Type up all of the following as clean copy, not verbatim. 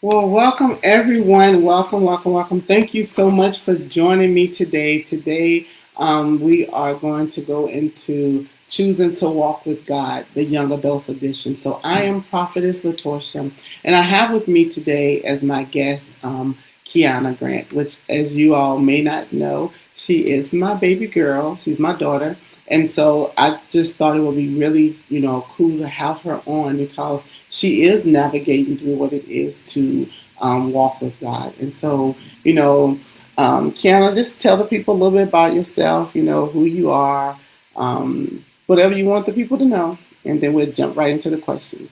Well, welcome everyone. Welcome, welcome, welcome. Thank you so much for joining me today. Today, we are going to go into choosing to walk with God, the young adults edition. So, I am Prophetess Latorsha, and I have with me today as my guest, Kiana Grant, which, as you all may not know, she is my baby girl. She's my daughter. And so I just thought it would be really, cool to have her on because she is navigating through what it is to walk with God. And so, Kiana, just tell the people a little bit about yourself, who you are, whatever you want the people to know, and then we'll jump right into the questions.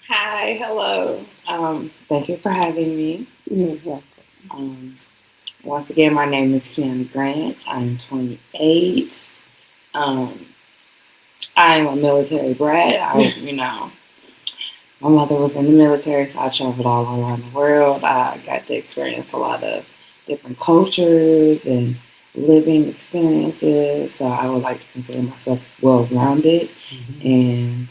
Hi, hello. Thank you for having me. You're welcome. Um, Once again, my name is Kiana Grant. I'm 28. Um, I'm a military brat. My mother was in the military, so I traveled all around the world. I got to experience a lot of different cultures and living experiences. So I would like to consider myself well rounded, and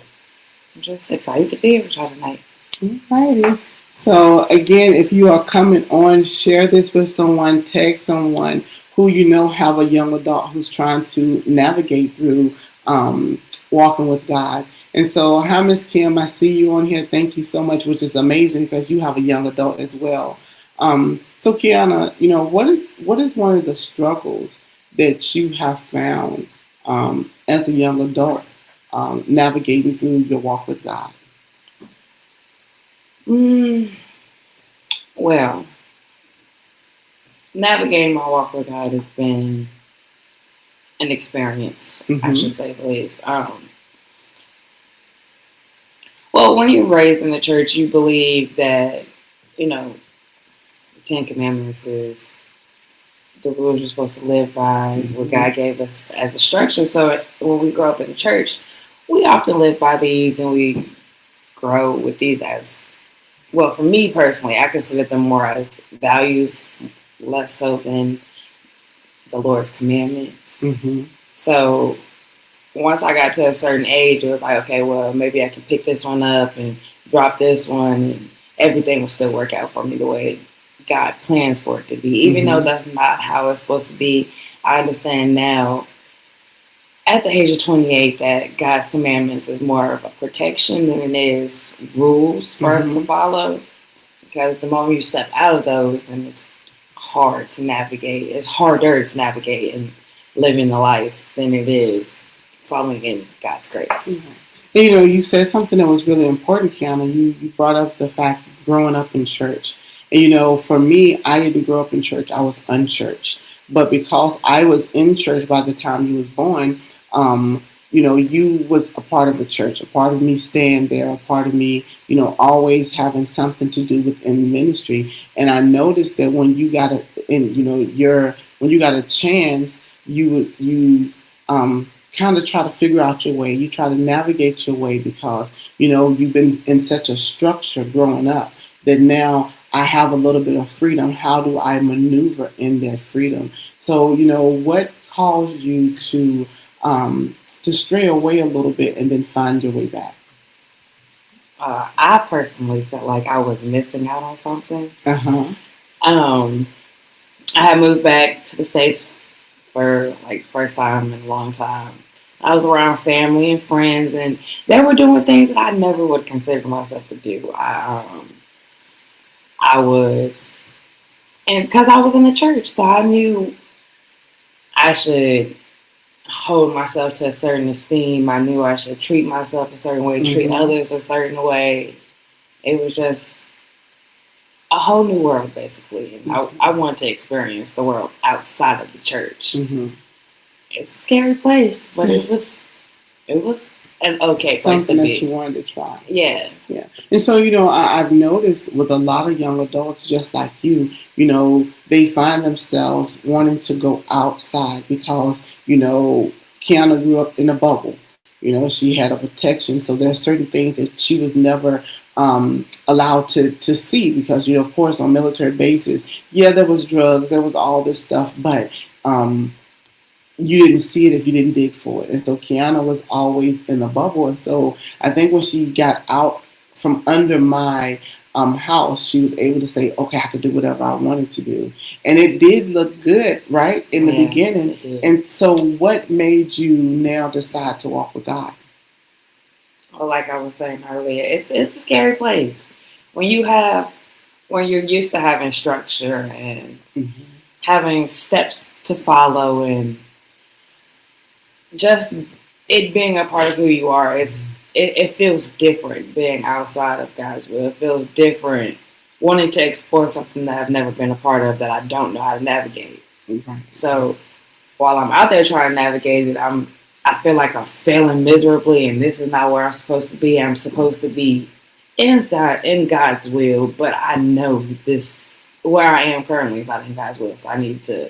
I'm just excited to be here with y'all tonight. Alrighty. So again, if you are coming on, share this with someone, tag someone who you know have a young adult who's trying to navigate through um, walking with God. And so, hi, Miss Kim, I see you on here. Thank you so much, which is amazing because you have a young adult as well. So, Kiana, what is one of the struggles that you have found as a young adult navigating through your walk with God? Mm, well, navigating my walk with God has been an experience, I Mm-hmm. should say the least. Well, when you're raised in the church, you believe that, you know, the Ten Commandments is the rules you're supposed to live by, what Mm-hmm. God gave us as a structure. So when we grow up in the church, we often live by these and we grow with these as, well, for me personally, I consider them more as values, less so than the Lord's commandments. Mm-hmm. So once I got to a certain age, it was like, okay, well, maybe I can pick this one up and drop this one, and everything will still work out for me the way God plans for it to be. Even though Mm-hmm. that's not how it's supposed to be, I understand now at the age of 28 that God's commandments is more of a protection than it is rules for us to Mm-hmm. follow. Because the moment you step out of those, then it's hard to navigate. It's harder to navigate and living the life than it is following in God's grace. Yeah. And, you said something that was really important, Kiana. You brought up the fact of growing up in church. And, for me, I didn't grow up in church. I was unchurched. But because I was in church by the time you was born, you was a part of the church, a part of me staying there, a part of me, always having something to do within ministry. And I noticed that when you got when you got a chance, you kind of try to figure out your way. You try to navigate your way because you've been in such a structure growing up that now I have a little bit of freedom. How do I maneuver in that freedom? So what caused you to stray away a little bit and then find your way back? I personally felt like I was missing out on something. Uh huh. Um, I had moved back to the States for like first time in a long time. I was around family and friends, and they were doing things that I never would consider myself to do. I was, and because I was in the church, so I knew I should hold myself to a certain esteem. I knew I should treat myself a certain way, treat Mm-hmm. others a certain way. It was just a whole new world, basically. And I wanted to experience the world outside of the church. Mm-hmm. It's a scary place, but it was an okay place to Something that you be. wanted to try. Yeah. Yeah. And so, I've noticed with a lot of young adults just like you, they find themselves wanting to go outside because, Kiana grew up in a bubble. She had a protection. So there are certain things that she was never allowed to see because, of course, on military bases, yeah, there was drugs, there was all this stuff, but you didn't see it if you didn't dig for it. And so Kiana was always in the bubble. And so I think when she got out from under my house, she was able to say, okay, I could do whatever I wanted to do. And it did look good, right, in the Yeah, beginning. it did. And so, what made you now decide to walk with God? Well, like I was saying earlier, it's a scary place when you have when you're used to having structure and Mm-hmm. having steps to follow and just it being a part of who you are. It feels different being outside of God's will. It feels different wanting to explore something that I've never been a part of that I don't know how to navigate. Right. So while I'm out there trying to navigate it, I feel like I'm failing miserably, and this is not where I'm supposed to be. I'm supposed to be in God's will, but I know this where I am currently is not in God's will. So I need to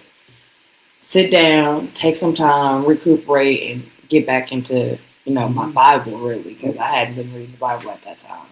sit down, take some time, recuperate, and get back into my Bible really because I hadn't been reading the Bible at that time.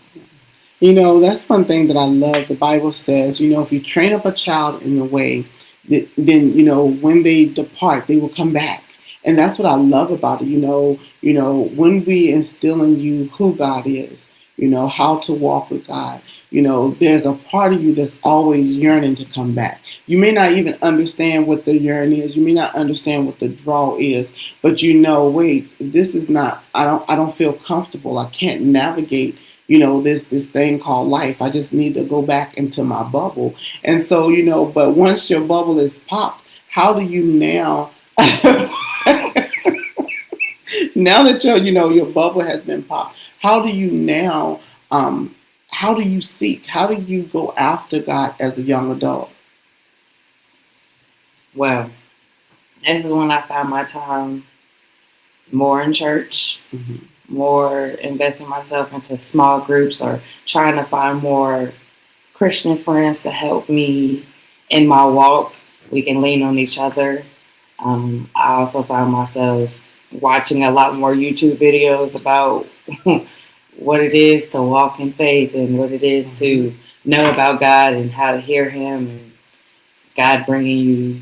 That's one thing that I love. The Bible says, if you train up a child in the way, then when they depart, they will come back. And that's what I love about it. When we instill in you who God is, how to walk with God, there's a part of you that's always yearning to come back. You may not even understand what the yearn is. You may not understand what the draw is, but wait, this is not. I don't feel comfortable. I can't navigate. This thing called life. I just need to go back into my bubble. And so, but once your bubble is popped, how do you now? Now that your bubble has been popped, how do you now? How do you seek? How do you go after God as a young adult? Well, this is when I found my time more in church, Mm-hmm. more investing myself into small groups or trying to find more Christian friends to help me in my walk. We can lean on each other. I also found myself watching a lot more YouTube videos about what it is to walk in faith and what it is to know about God and how to hear Him and God bringing you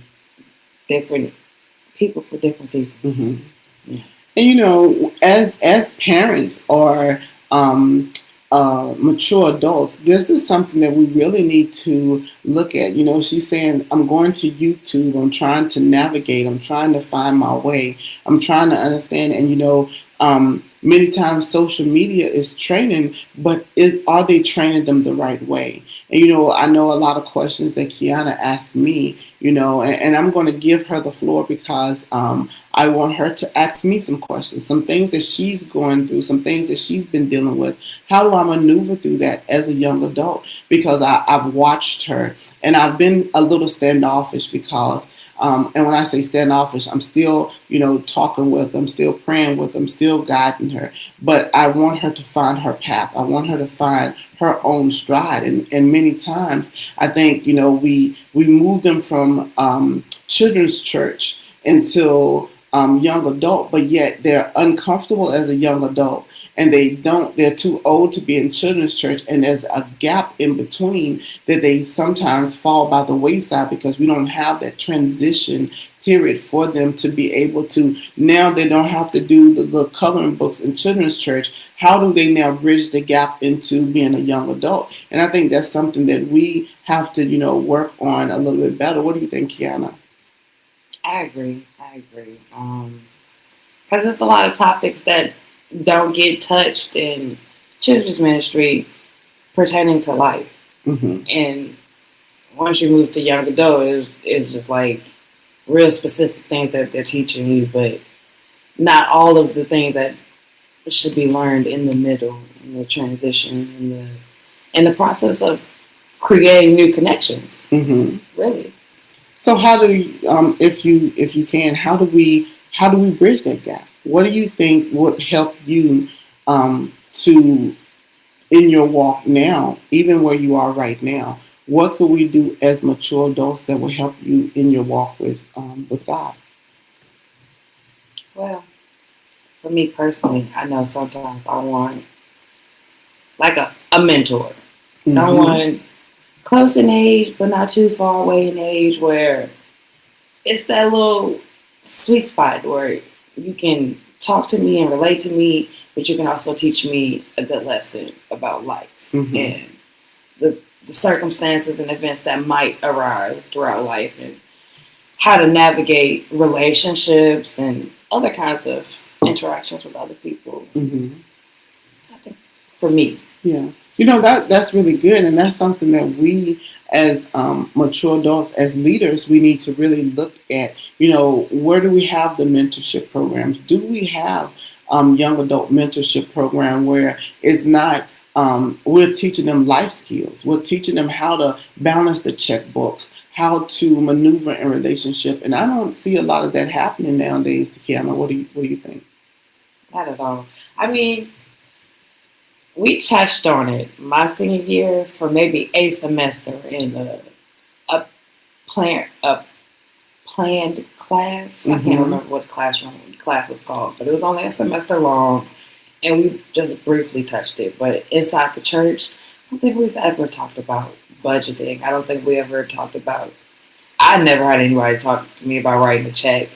different people for different seasons. Mm-hmm. Yeah. And as parents or mature adults, this is something that we really need to look at. She's saying, I'm going to YouTube, I'm trying to navigate, I'm trying to find my way, I'm trying to understand. And many times social media is training, but are they training them the right way? And I know a lot of questions that Kiana asked me, and I'm going to give her the floor because I want her to ask me some questions, some things that she's going through, some things that she's been dealing with. How do I maneuver through that as a young adult? Because I've watched her and I've been a little standoffish because, and when I say standoffish, I'm still, talking with them, still praying with them, still guiding her. But I want her to find her path. I want her to find her own stride. And many times I think, we move them from children's church until young adult, but yet they're uncomfortable as a young adult and they're too old to be in children's church, and there's a gap in between that they sometimes fall by the wayside because we don't have that transition period for them to be able to, now they don't have to do the coloring books in children's church. How do they now bridge the gap into being a young adult? And I think that's something that we have to, work on a little bit better. What do you think, Kiana? I agree. Because there's a lot of topics that don't get touched in children's ministry pertaining to life. Mm-hmm. And once you move to young adult, it's just like real specific things that they're teaching you, but not all of the things that should be learned in the middle, in the transition, in the process of creating new connections. Mm-hmm. Really. So how do you, if you can, how do we bridge that gap? What do you think would help you to in your walk now, even where you are right now? What could we do as mature adults that will help you in your walk with God? Well, for me personally, I know sometimes I want like a mentor, someone close in age but not too far away in age, where it's that little sweet spot where you can talk to me and relate to me, but you can also teach me a good lesson about life. Mm-hmm. And the circumstances and events that might arise throughout life, and how to navigate relationships and other kinds of interactions with other people. Hmm. I think for me, Yeah, that's really good, and that's something that we, as mature adults, as leaders, we need to really look at. Where do we have the mentorship programs? Do we have young adult mentorship program where it's not we're teaching them life skills, we're teaching them how to balance the checkbooks, how to maneuver in relationship, and I don't see a lot of that happening nowadays. Kiana, what do you think? not at all. I mean, we touched on it my senior year for maybe a semester in a a planned class. I can't Hmm. remember what class was called, but it was only a semester long, and we just briefly touched it. But inside the church, I don't think we've ever talked about budgeting. I don't think we ever talked about. I never had anybody talk to me about writing a check,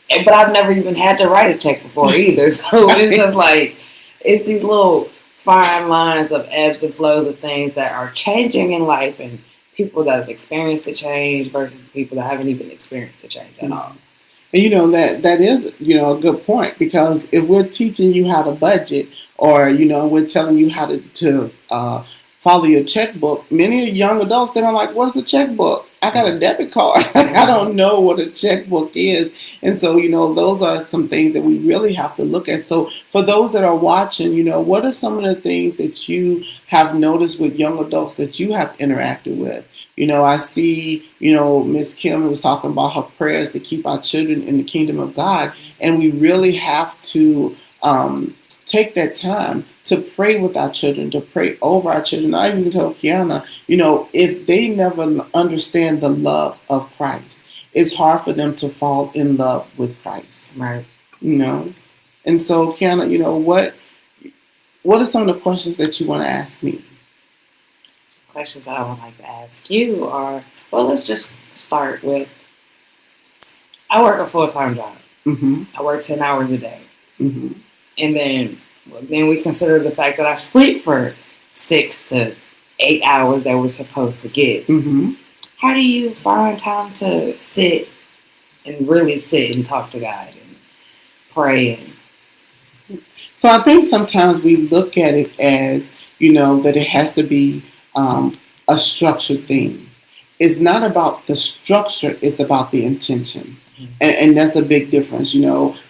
but I've never even had to write a check before either. So it's Right. just like it's these little fine lines of ebbs and flows of things that are changing in life, and people that have experienced the change versus people that haven't even experienced the change at all. And that is a good point, because if we're teaching you how to budget, or we're telling you how to follow your checkbook, many young adults, they're like, "What's a checkbook? I got a debit card. I don't know what a checkbook is." And so those are some things that we really have to look at. So for those that are watching, what are some of the things that you have noticed with young adults that you have interacted with? I see, Miss Kim was talking about her prayers to keep our children in the kingdom of God. And we really have to take that time to pray with our children, to pray over our children. I even told Kiana, if they never understand the love of Christ, it's hard for them to fall in love with Christ, Right. you know? And so, Kiana, what are some of the questions that you want to ask me? Questions that I would like to ask you are, well, let's just start with, I work a full time job. Mm-hmm. I work 10 hours a day, Mm-hmm. and then we consider the fact that I sleep for 6 to 8 hours that we're supposed to get. Mm-hmm. How do you find time to sit and really sit and talk to God and pray? So I think sometimes we look at it as, that it has to be a structured thing. It's not about the structure, it's about the intention. And that's a big difference.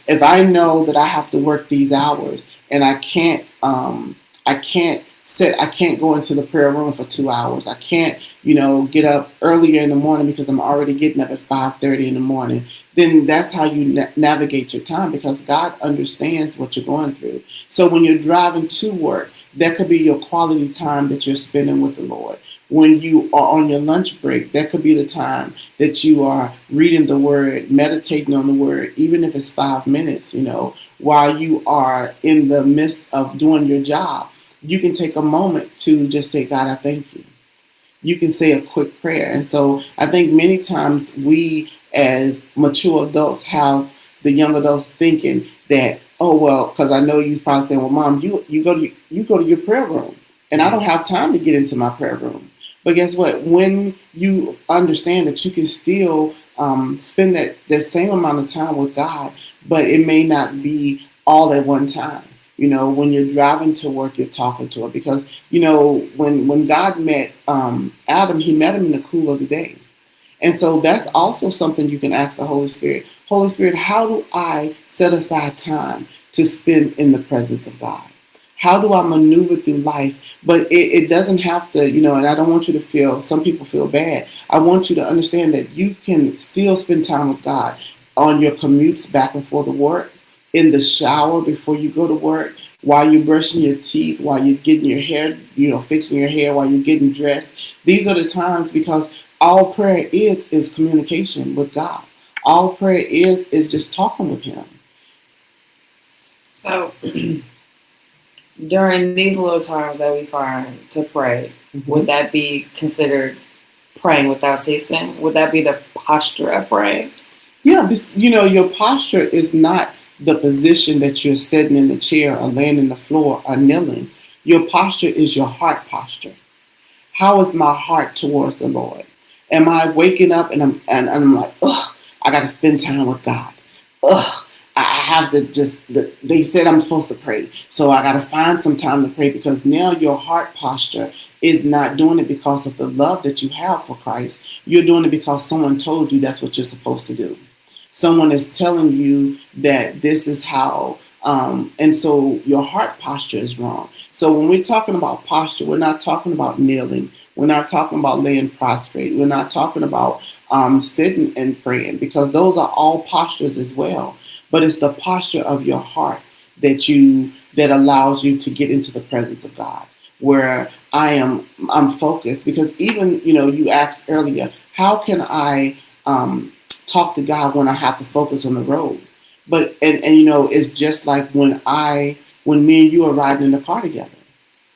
If I know that I have to work these hours, and I can't go into the prayer room for 2 hours. I can't, get up earlier in the morning because I'm already getting up at 5:30 in the morning. Then that's how you navigate your time, because God understands what you're going through. So when you're driving to work, that could be your quality time that you're spending with the Lord. When you are on your lunch break, that could be the time that you are reading the word, meditating on the word, even if it's 5 minutes, while you are in the midst of doing your job. You can take a moment to just say, "God, I thank you." You can say a quick prayer. And so I think many times we, as mature adults, have the young adults thinking that, "Oh well," because I know you probably saying, "Well, Mom, you go to your prayer room, and I don't have time to get into my prayer room." But guess what? When you understand that you can still spend that same amount of time with God, but it may not be all at one time. When you're driving to work, you're talking to her, because when God met Adam, he met him in the cool of the day. And so that's also something you can ask the Holy Spirit. Holy Spirit, how do I set aside time to spend in the presence of God? How do I maneuver through life? But it doesn't have to, and I don't want you to feel, some people feel bad. I want you to understand that you can still spend time with God on your commutes back and forth to work, in the shower before you go to work, while you're brushing your teeth, while you're getting your hair, fixing your hair, while you're getting dressed. These are the times, because all prayer is communication with God. All prayer is just talking with Him. So during these little times that we find to pray, Hmm. would that be considered praying without ceasing? Would that be the posture of praying? Yeah, but, your posture is not the position that you're sitting in the chair or laying in the floor or kneeling. Your posture is your heart posture. How is my heart towards the Lord? Am I waking up and I'm like, ugh, I got to spend time with God. Ugh, I have to they said I'm supposed to pray. So I got to find some time to pray, because now your heart posture is not doing it because of the love that you have for Christ. You're doing it because someone told you that's what you're supposed to do. Someone is telling you that this is how, and so your heart posture is wrong. So when we're talking about posture, we're not talking about kneeling. We're not talking about laying prostrate. We're not talking about sitting and praying, because those are all postures as well. But it's the posture of your heart that allows you to get into the presence of God, where I'm focused. Because even you asked earlier, how can I talk to God when I have to focus on the road? But it's just like when me and you are riding in the car together,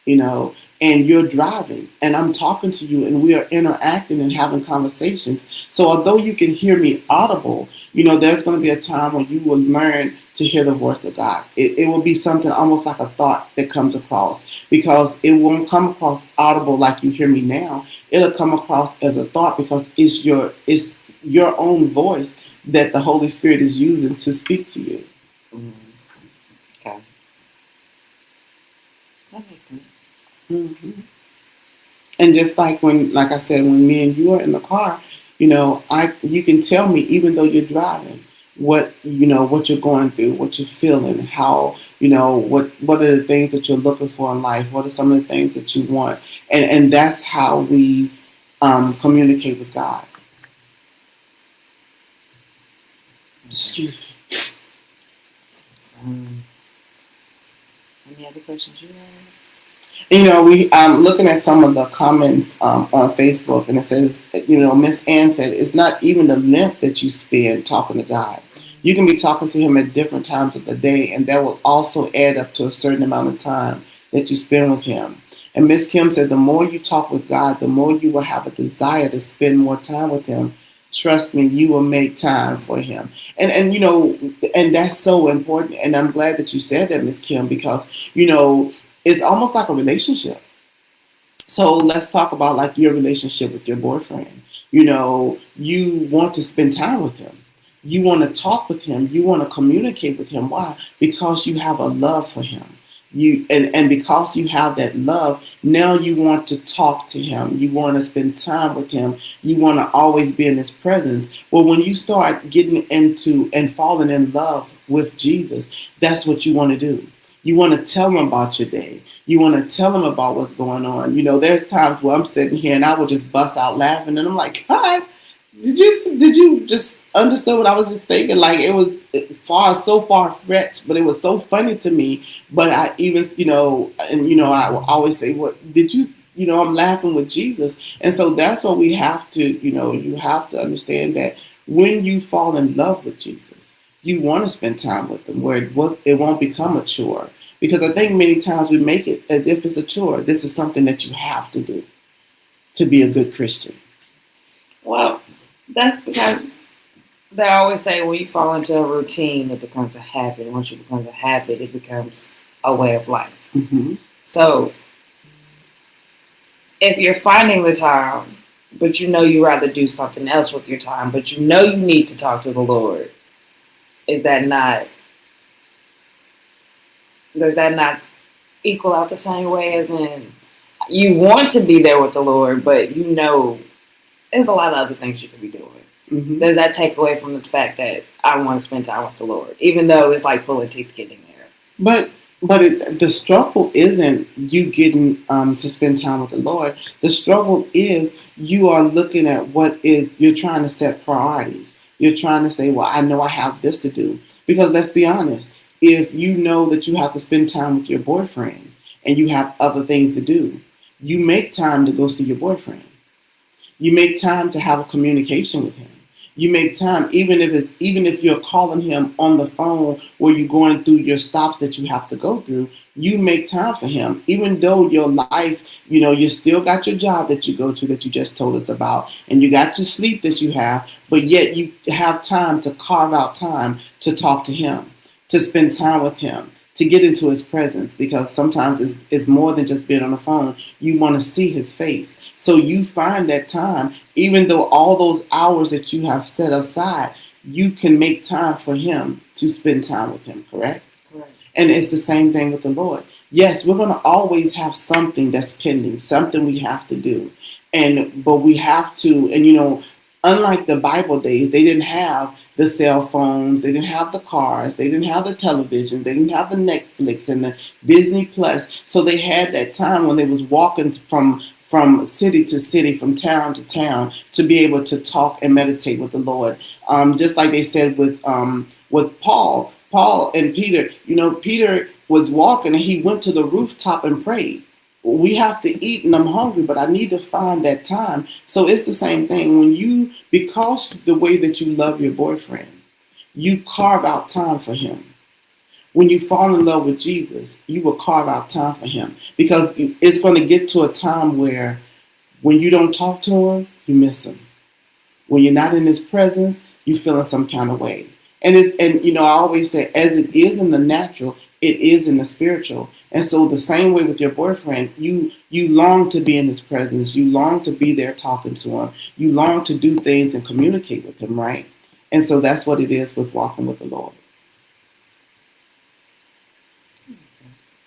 you know, and you're driving and I'm talking to you and we are interacting and having conversations. So although you can hear me audible, there's going to be a time when you will learn to hear the voice of God. It will be something almost like a thought that comes across, because it won't come across audible like you hear me now. It'll come across as a thought, because it's your own voice that the Holy Spirit is using to speak to you. Mm, okay, that makes sense. hmm And just like I said, when me and you are in the car, you can tell me, even though you're driving, what you're going through, what you're feeling, how, what are the things that you're looking for in life, what are some of the things that you want, and that's how we communicate with God. Okay. Excuse me. Um, any other questions you have? We looking at some of the comments on Facebook, and it says, Miss Ann said, it's not even the length that you spend talking to God. You can be talking to Him at different times of the day, and that will also add up to a certain amount of time that you spend with Him. And Miss Kim said, the more you talk with God, the more you will have a desire to spend more time with Him. Trust me, you will make time for Him. And that's so important. And I'm glad that you said that, Miss Kim, because it's almost like a relationship. So let's talk about like your relationship with your boyfriend. You want to spend time with him. You want to talk with him. You want to communicate with him. Why? Because you have a love for him. And because you have that love, now you want to talk to him. You want to spend time with him. You want to always be in his presence. Well, when you start getting into and falling in love with Jesus, that's what you want to do. You want to tell him about your day. You want to tell him about what's going on. There's times where I'm sitting here and I will just bust out laughing, and I'm like, God, did you just understand what I was just thinking? Like, it was so far fetched, but it was so funny to me. But I even, I will always say, what did you? I'm laughing with Jesus. And so that's what we have to, you have to understand that when you fall in love with Jesus, you want to spend time with him, where it won't become a chore. Because I think many times we make it as if it's a chore. This is something that you have to do to be a good Christian. Well, that's because they always say when you fall into a routine, it becomes a habit. Once it becomes a habit, it becomes a way of life. hmm So if you're finding the time, but you rather do something else with your time, but you need to talk to the Lord, is that not, does that not equal out the same way, as in you want to be there with the Lord, but there's a lot of other things you could be doing? hmm Does that take away from the fact that I want to spend time with the Lord, even though it's like pulling teeth getting there? But the struggle isn't you getting to spend time with the Lord. The struggle is you are looking at you're trying to set priorities. You're trying to say, well, I know I have this to do. Because let's be honest, if you know that you have to spend time with your boyfriend and you have other things to do, you make time to go see your boyfriend. You make time to have a communication with him. You make time, even if you're calling him on the phone where you're going through your stops that you have to go through. You make time for him, even though your life, you still got your job that you go to that you just told us about, and you got your sleep that you have, but yet you have time to carve out time to talk to him, to spend time with him, to get into his presence, because sometimes it's more than just being on the phone. You want to see his face. So you find that time, even though all those hours that you have set aside, you can make time for him to spend time with him, correct? Correct. And it's the same thing with the Lord. Yes, we're going to always have something that's pending, something we have to do. But we have to, and unlike the Bible days, they didn't have the cell phones, they didn't have the cars, they didn't have the television, they didn't have the Netflix and the Disney Plus. So they had that time when they was walking from city to city, from town to town, to be able to talk and meditate with the Lord. Just like they said with Paul and Peter. Peter was walking and he went to the rooftop and prayed. We have to eat and I'm hungry, but I need to find that time. So it's the same thing because the way that you love your boyfriend, you carve out time for him. When you fall in love with Jesus, you will carve out time for him, because it's going to get to a time where when you don't talk to him, you miss him. When you're not in his presence, you feel in some kind of way. And I always say, as it is in the natural, it is in the spiritual. And so the same way with your boyfriend, you long to be in his presence. You long to be there talking to him. You long to do things and communicate with him, right? And so that's what it is with walking with the Lord.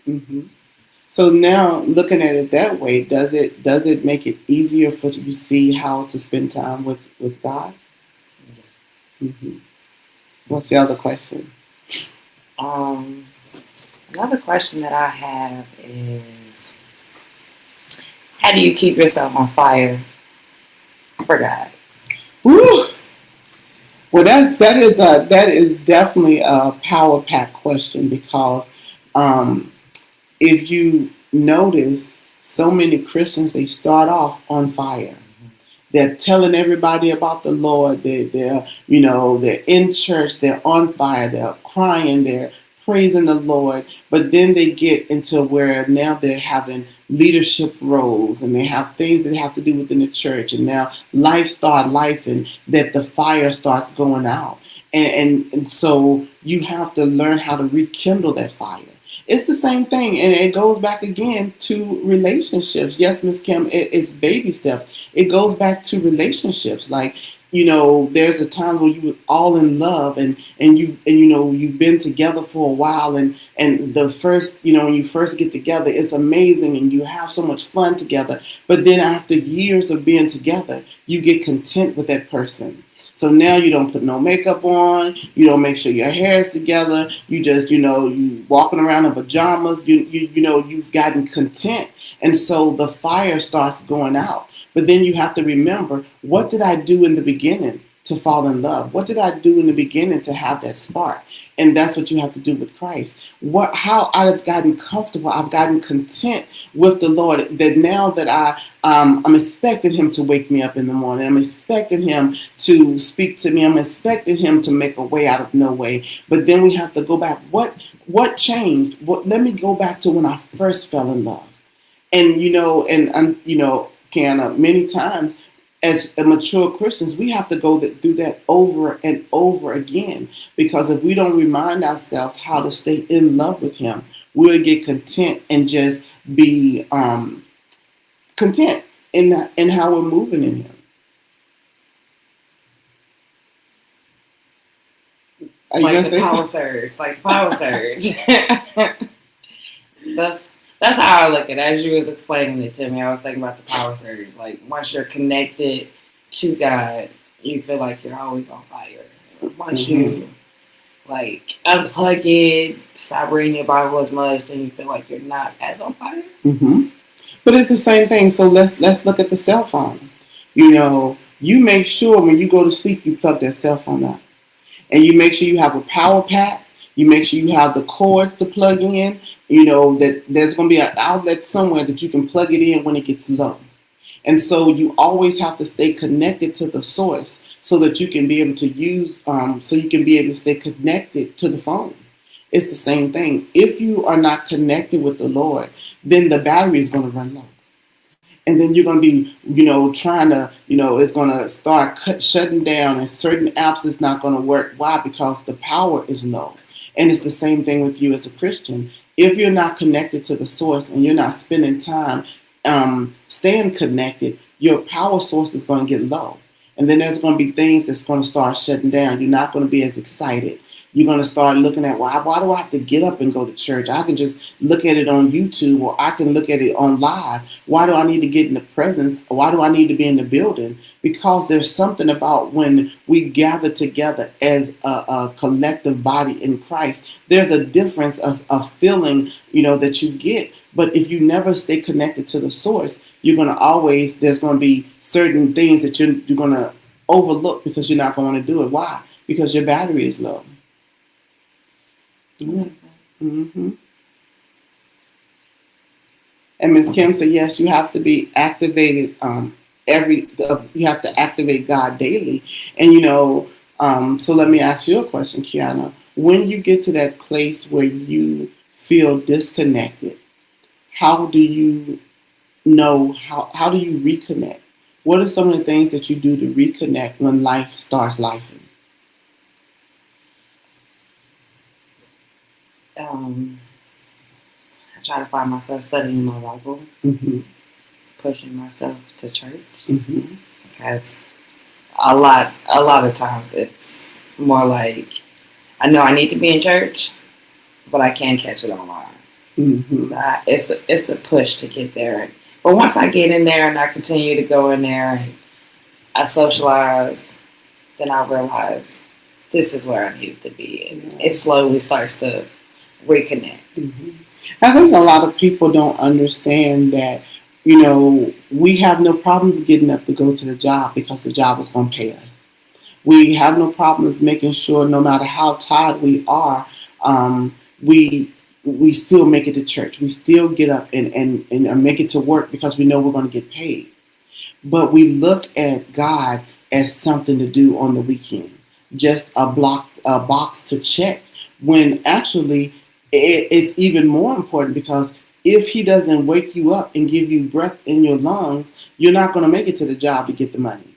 Mm-hmm. So now, looking at it that way, does it make it easier for you to see how to spend time with God? Yes. Mm-hmm. What's the other question? Another question that I have is, how do you keep yourself on fire for God? Woo! Well, that is definitely a power pack question, because if you notice, so many Christians, they start off on fire. They're telling everybody about the Lord. They're in church. They're on fire. They're crying. They're praising the Lord. But then they get into where now they're having leadership roles and they have things that they have to do within the church. And now life starts life, and that the fire starts going out. And so you have to learn how to rekindle that fire. It's the same thing, and it goes back again to relationships. Yes, Miss Kim, it's baby steps. It goes back to relationships. Like, there's a time when you was all in love, and you've been together for a while, and the first, when you first get together, it's amazing, and you have so much fun together. But then after years of being together, you get content with that person. So now you don't put no makeup on. You don't make sure your hair is together. You just, you walking around in pajamas. You've gotten content. And so the fire starts going out. But then you have to remember, what did I do in the beginning to fall in love? What did I do in the beginning to have that spark? And that's what you have to do with Christ. How I've gotten comfortable, I've gotten content with the Lord, that now that I'm expecting him to wake me up in the morning. I'm expecting him to speak to me. I'm expecting him to make a way out of no way. But then we have to go back. What changed? Let me go back to when I first fell in love. And Kiana, many times as mature Christians, we have to do that over and over again, because if we don't remind ourselves how to stay in love with him, we'll get content and just be content in how we're moving in him. Like the power surge. That's how I look at it. As you was explaining it to me, I was thinking about the power surge. Like, once you're connected to God, you feel like you're always on fire. Once you unplug it, stop reading your Bible as much, then you feel like you're not as on fire. Mm-hmm. But it's the same thing. So let's look at the cell phone. You make sure when you go to sleep, you plug that cell phone up, and you make sure you have a power pack. You make sure you have the cords to plug in. That there's going to be an outlet somewhere that you can plug it in when it gets low. And so you always have to stay connected to the source, so that you can be able to stay connected to the phone. It's the same thing. If you are not connected with the Lord, then the battery is going to run low. And then you're going to be, trying to, it's going to start shutting down, and certain apps is not going to work. Why? Because the power is low. And it's the same thing with you as a Christian. If you're not connected to the source and you're not spending time staying connected, your power source is going to get low. And then there's going to be things that's going to start shutting down. You're not going to be as excited. You're going to start looking at, why do I have to get up and go to church? I can just look at it on YouTube, or I can look at it on live. Why do I need to get in the presence? Why do I need to be in the building? Because there's something about when we gather together as a collective body in Christ, there's a difference of a feeling, that you get. But if you never stay connected to the source, you're going to always, there's going to be certain things that you're going to overlook because you're not going to do it. Why? Because your battery is low. That makes sense. Mm-hmm. And Ms. Kim said, yes, you have to be activated. You have to activate God daily. And so let me ask you a question, Kiana. When you get to that place where you feel disconnected, how do you know? How do you reconnect? What are some of the things that you do to reconnect when life starts lifing? I try to find myself studying my Bible, Mm-hmm. pushing myself to church, Mm-hmm. because a lot of times it's more like I know I need to be in church, but I can't catch it online. Mm-hmm. So it's a push to get there. But once I get in there and I continue to go in there and I socialize, then I realize this is where I need to be, and it slowly starts to reconnect. Mm-hmm. I think a lot of people don't understand that, we have no problems getting up to go to the job because the job is going to pay us. We have no problems making sure, no matter how tired we are, we still make it to church. We still get up and make it to work because we know we're going to get paid. But we look at God as something to do on the weekend, just a box to check, when actually it's even more important, because if He doesn't wake you up and give you breath in your lungs, you're not going to make it to the job to get the money.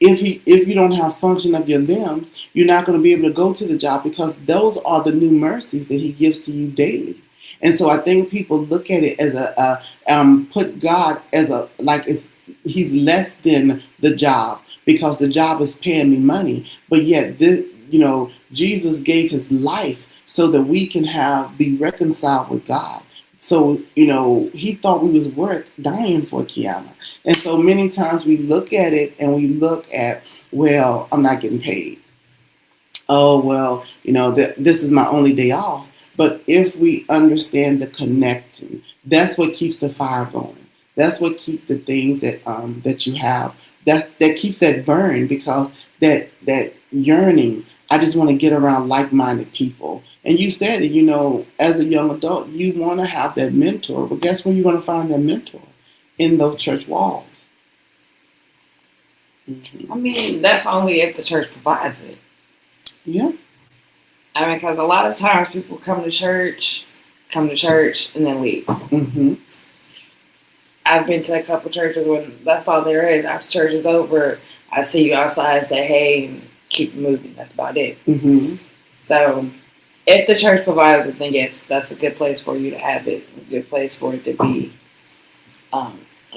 If you don't have function of your limbs, you're not going to be able to go to the job, because those are the new mercies that He gives to you daily. And so I think people look at it as put God as He's less than the job, because the job is paying me money. But yet, Jesus gave His life so that we can be reconciled with God. So, He thought we was worth dying for, Kiana. And so many times we look at it and we look at, well, I'm not getting paid. Oh, well, this is my only day off. But if we understand the connection, that's what keeps the fire going. That's what keeps the things that you have. That keeps that burn, because that yearning. I just want to get around like-minded people. And you said it, as a young adult, you want to have that mentor. But guess where you're going to find that mentor? In those church walls. Mm-hmm. I mean, that's only if the church provides it. Yeah. I mean, because a lot of times people come to church, and then leave. Mm-hmm. I've been to a couple churches when that's all there is. After church is over, I see you outside and say, hey, and keep moving. That's about it. Mm-hmm. So if the church provides it, then yes, that's a good place for you to have it. A good place for it to be a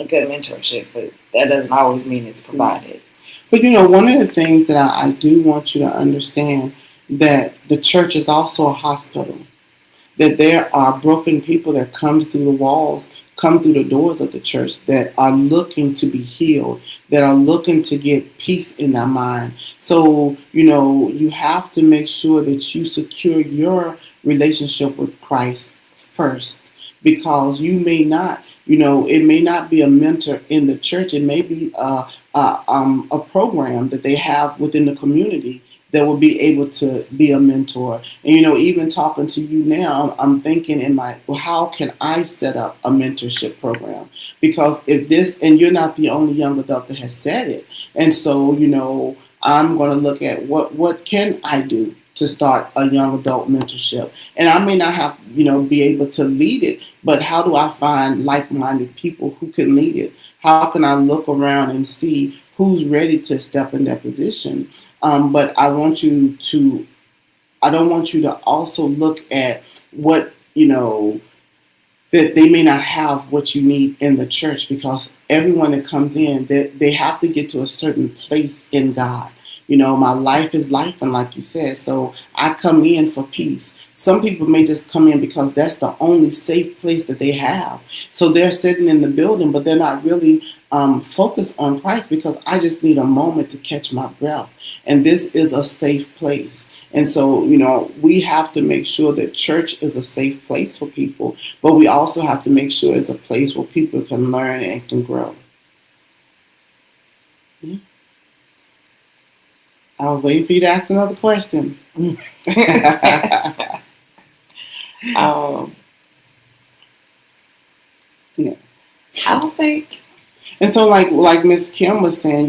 good mentorship. But that doesn't always mean it's provided. But one of the things that I do want you to understand, that the church is also a hospital. That there are broken people that come through the walls, come through the doors of the church, that are looking to be healed, that are looking to get peace in their mind. So, you have to make sure that you secure your relationship with Christ first, because you may not, it may not be a mentor in the church. It may be a program that they have within the community that will be able to be a mentor. And even talking to you now, I'm thinking how can I set up a mentorship program? Because and you're not the only young adult that has said it. And so, I'm going to look at what can I do to start a young adult mentorship. And I may not have, be able to lead it, but how do I find like-minded people who can lead it? How can I look around and see who's ready to step in that position? But I want you to I don't want you to also look at what, that they may not have what you need in the church, because everyone that comes in, they have to get to a certain place in God. My life is life, and like you said, so I come in for peace. Some people may just come in because that's the only safe place that they have. So they're sitting in the building, but they're not really focused on Christ, because I just need a moment to catch my breath. And this is a safe place. And so, we have to make sure that church is a safe place for people, but we also have to make sure it's a place where people can learn and can grow. Yeah. I was waiting for you to ask another question. um, Yes. I don't think. And so, like Miss Kim was saying,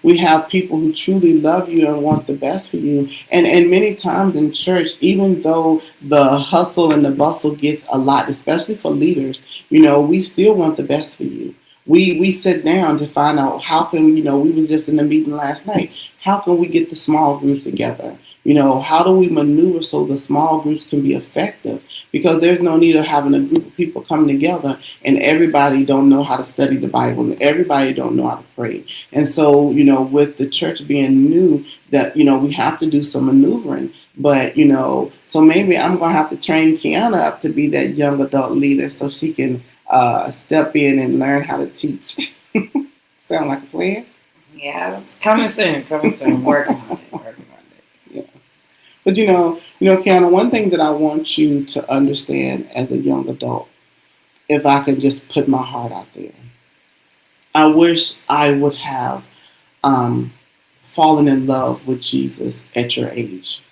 we have people who truly love you and want the best for you. And many times in church, even though the hustle and the bustle gets a lot, especially for leaders, we still want the best for you. We sit down to find out how can, we was just in the meeting last night. How can we get the small groups together? How do we maneuver so the small groups can be effective? Because there's no need of having a group of people coming together and everybody don't know how to study the Bible and everybody don't know how to pray. And so, with the church being new, that, we have to do some maneuvering. But, so maybe I'm going to have to train Kiana up to be that young adult leader so she can step in and learn how to teach. Sound like a plan? Yeah, it's coming soon. Coming soon. Working on it. Working on it. Yeah. But Kiana, one thing that I want you to understand as a young adult, if I can just put my heart out there, I wish I would have fallen in love with Jesus at your age.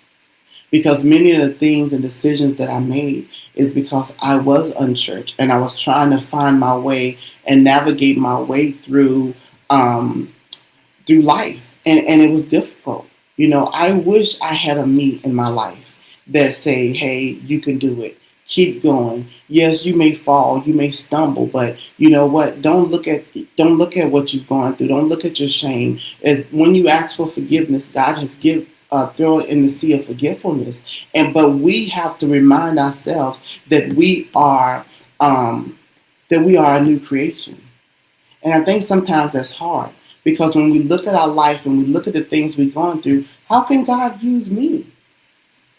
Because many of the things and decisions that I made is because I was unchurched and I was trying to find my way and navigate my way through life. And it was difficult. I wish I had a me in my life that say, hey, you can do it. Keep going. Yes, you may fall, you may stumble, but you know what? Don't look at what you've gone through. Don't look at your shame. As when you ask for forgiveness, God has throw it in the sea of forgetfulness. But we have to remind ourselves that we are a new creation. And I think sometimes that's hard, because when we look at our life and we look at the things we've gone through, how can God use me?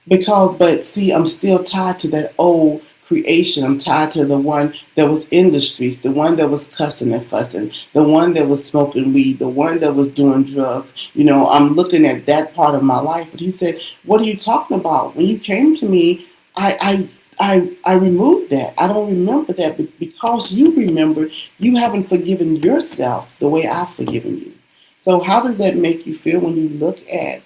But see, I'm still tied to that old creation. I'm tied to the one that was in the streets, the one that was cussing and fussing, the one that was smoking weed, the one that was doing drugs. I'm looking at that part of my life. But he said, what are you talking about? When you came to me, I removed that. I don't remember that. But because you remember, you haven't forgiven yourself the way I've forgiven you. So how does that make you feel when you look at,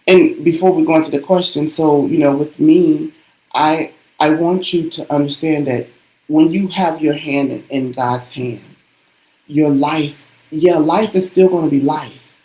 and before we go into the question, so, with me, I want you to understand that when you have your hand in God's hand, your life, life is still going to be life,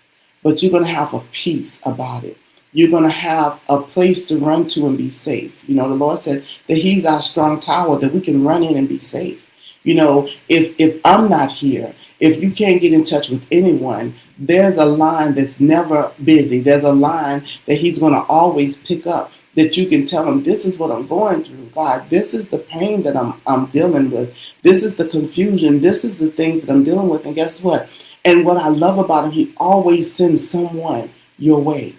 but you're going to have a peace about it. You're going to have a place to run to and be safe. The Lord said that He's our strong tower, that we can run in and be safe. If I'm not here, if you can't get in touch with anyone, there's a line that's never busy. There's a line that He's going to always pick up, that you can tell Him, this is what I'm going through, God. This is the pain that I'm dealing with. This is the confusion. This is the things that I'm dealing with. And guess what? And what I love about Him, He always sends someone your way.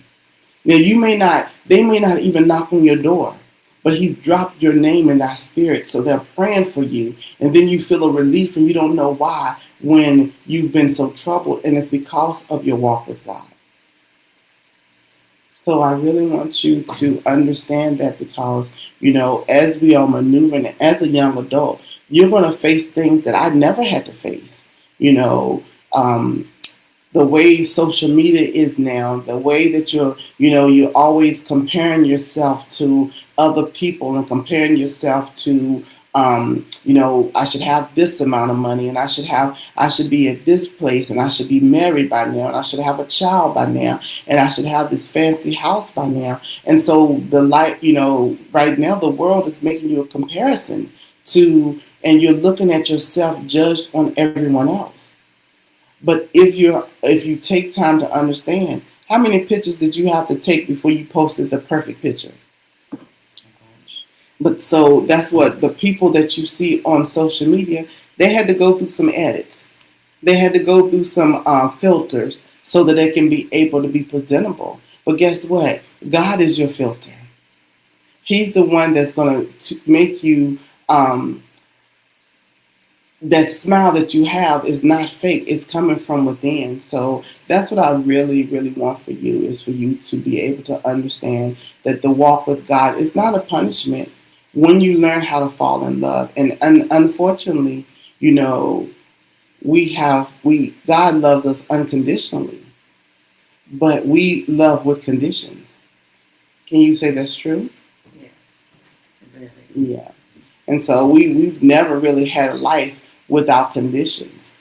Now, they may not even knock on your door, but He's dropped your name in that spirit, so they're praying for you. And then you feel a relief and you don't know why when you've been so troubled, and it's because of your walk with God. So I really want you to understand that, because, as we are maneuvering as a young adult, you're going to face things that I never had to face. The way social media is now, the way that you're always comparing yourself to other people and comparing yourself to, I should have this amount of money, and I should be at this place, and I should be married by now, and I should have a child by now, and I should have this fancy house by now. And so right now the world is making you a comparison and you're looking at yourself judged on everyone else. But if you take time to understand, How many pictures did you have to take before you posted the perfect picture? But so that's what the people that you see on social media, they had to go through some edits. They had to go through some filters so that they can be able to be presentable. But guess what? God is your filter. He's the one that's going to make you, that smile that you have is not fake. It's coming from within. So that's what I really, really want for you, is for you to be able to understand that the walk with God is not a punishment when you learn how to fall in love. And unfortunately, you know, God loves us unconditionally, but we love with conditions. Can you say that's true? Yes, very. Yeah. And so we've never really had a life without conditions.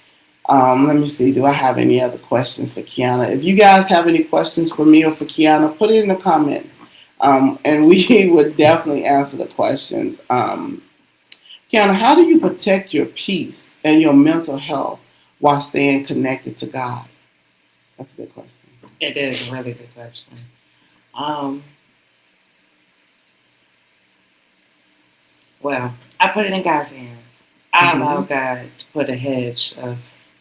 Let me see. Do I have any other questions for Kiana? If you guys have any questions for me or for Kiana, put it in the comments. And we would definitely answer the questions. Kiana, how do you protect your peace and your mental health while staying connected to God? That's a good question. It is a really good question. Well, I put it in God's hands. I allow God to put a hedge of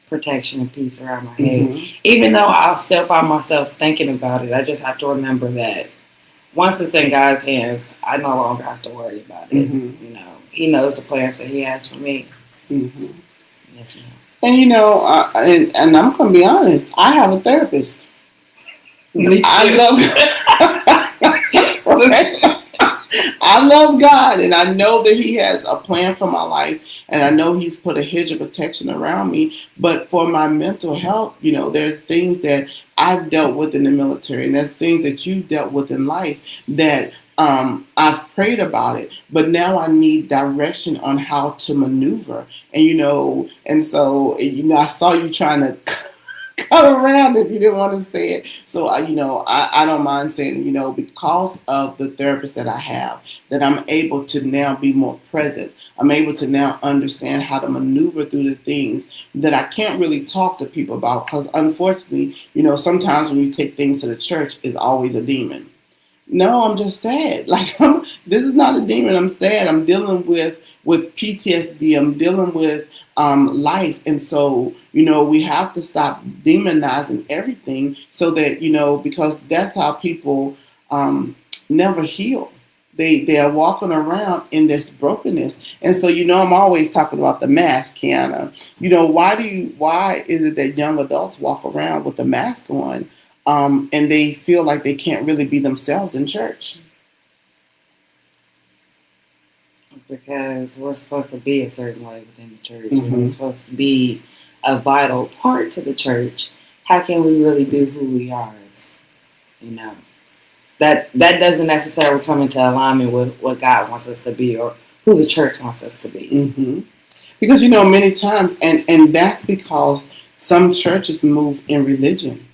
protection and peace around my head. Even though I'll still find myself thinking about it, I just have to remember that once it's in God's hands, I no longer have to worry about it. You know, He knows the plans that He has for me. Yes, ma'am. And you know, and I'm gonna be honest, I have a therapist. I love God, and I know that He has a plan for my life, and I know He's put a hedge of protection around me. But for my mental health, you know, there's things that I've dealt with in the military, and there's things that you've dealt with in life that I've prayed about it, but now I need direction on how to maneuver. And you know, and so you know, I saw you trying to cut around it. You didn't want to say it. So I don't mind saying, you know, because of the therapist that I have, that I'm able to now be more present. I'm able to now understand how to maneuver through the things that I can't really talk to people about, because unfortunately, you know, sometimes when you take things to the church, it's always a demon. No, I'm just sad. Like, this is not a demon. I'm sad. I'm dealing with PTSD. I'm dealing with life. And so, you know, we have to stop demonizing everything, so that, you know, because that's how people never heal. They are walking around in this brokenness. And so, you know, I'm always talking about the mask, Kiana. You know, why is it that young adults walk around with the mask on? And they feel like they can't really be themselves in church. Because we're supposed to be a certain way within the church. We're supposed to be a vital part to the church. How can we really be who we are? You know, that doesn't necessarily come into alignment with what God wants us to be or who the church wants us to be. Because, you know, many times, and that's because some churches move in religion.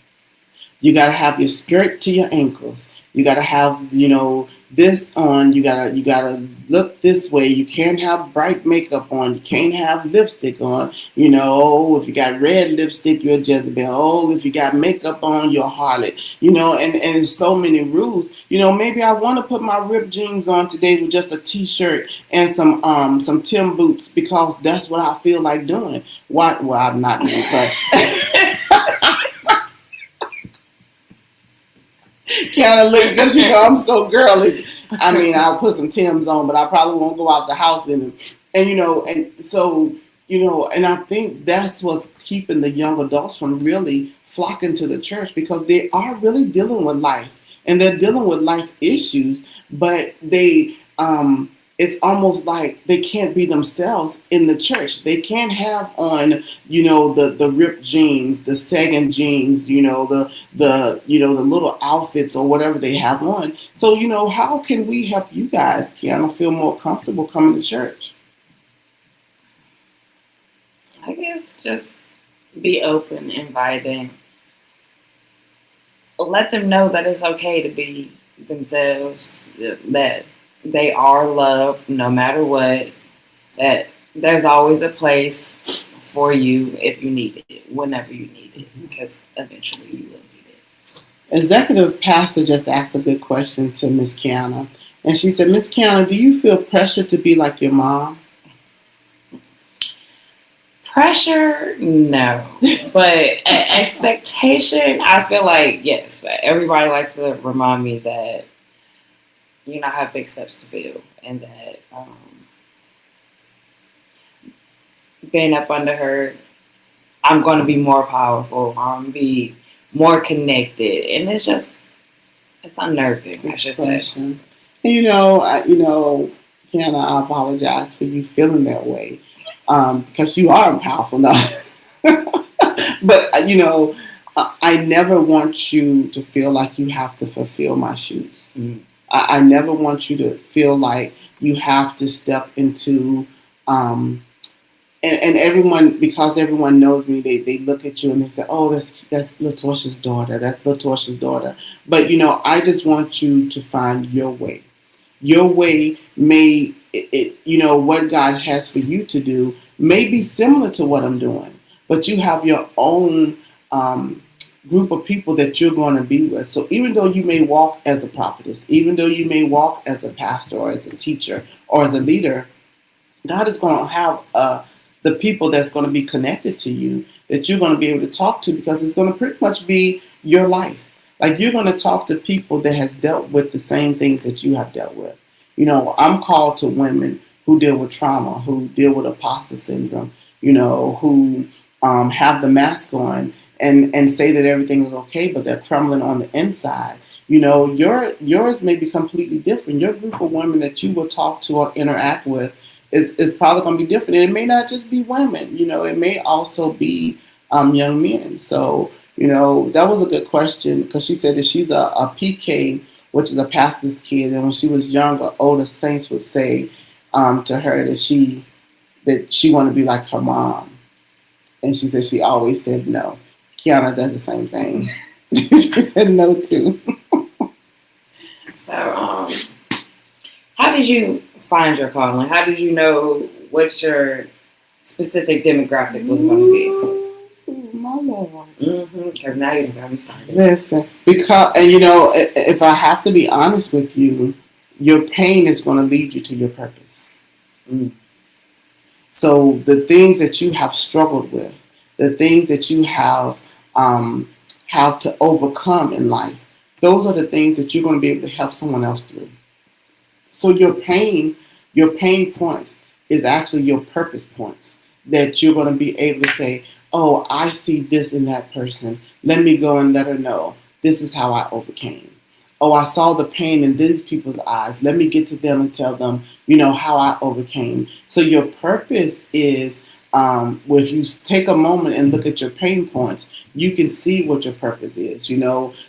You got to have your skirt to your ankles. You got to have, you know, this on. You gotta look this way. You can't have bright makeup on. You can't have lipstick on. You know, if you got red lipstick, you're a Jezebel. Oh, if you got makeup on, you're a harlot. You know, and there's so many rules. You know, maybe I want to put my ripped jeans on today with just a t-shirt and some Tim boots, because that's what I feel like doing. What? Well, I'm not me, but. Kind of look, because, you know, I'm so girly. I mean, I'll put some Timbs on, but I probably won't go out the house in them. And, you know, and so, you know, and I think that's what's keeping the young adults from really flocking to the church, because they are really dealing with life, and they're dealing with life issues, but it's almost like they can't be themselves in the church. They can't have on, you know, the ripped jeans, the sagging jeans, you know, the little outfits or whatever they have on. So, you know, how can we help you guys, Kiana, feel more comfortable coming to church? I guess just be open, inviting. Let them know that it's okay to be themselves, that they are loved no matter what, that there's always a place for you if you need it, whenever you need it, because eventually you will need it. Executive pastor just asked a good question to Miss Kiana. And she said, Miss Kiana, do you feel pressure to be like your mom? Pressure, no. But expectation, I feel like, yes. Everybody likes to remind me that, I have big steps to fill and that being up under her, I'm going to be more powerful. I'm going to be more connected. And it's unnerving, I should say. And Kiana, I apologize for you feeling that way because you are powerful now. But, I never want you to feel like you have to fulfill my shoes. Mm. I never want you to feel like you have to step into, and everyone, because everyone knows me, they look at you and they say, oh, that's LaTorsha's daughter. That's LaTorsha's daughter. But, I just want you to find your way. Your way may, what God has for you to do may be similar to what I'm doing, but you have your own group of people that you're going to be with. So even though you may walk as a prophetess, even though you may walk as a pastor or as a teacher or as a leader, God is going to have the people that's going to be connected to you that you're going to be able to talk to, because it's going to pretty much be your life. Like, you're going to talk to people that has dealt with the same things that you have dealt with. I'm called to women who deal with trauma, who deal with imposter syndrome, who have the mask on and say that everything is okay, but they're crumbling on the inside. Yours may be completely different. Your group of women that you will talk to or interact with is probably going to be different. And it may not just be women, it may also be young men. So, that was a good question, because she said that she's a PK, which is a pastor's kid. And when she was younger, older saints would say to her that she wanted to be like her mom. And she said she always said no. Kiana does the same thing. She said no too. So, how did you find your calling? How did you know what your specific demographic was going to be? My Lord. Because now you got me started. Listen, because, and if I have to be honest with you, your pain is going to lead you to your purpose. Mm. So the things that you have struggled with, the things that you have to overcome in life, those are the things that you're going to be able to help someone else through. So your pain points is actually your purpose points, that you're going to be able to say, oh, I see this in that person. Let me go and let her know this is how I overcame. Oh, I saw the pain in these people's eyes. Let me get to them and tell them, how I overcame. So your purpose is, if you take a moment and look at your pain points, you can see what your purpose is.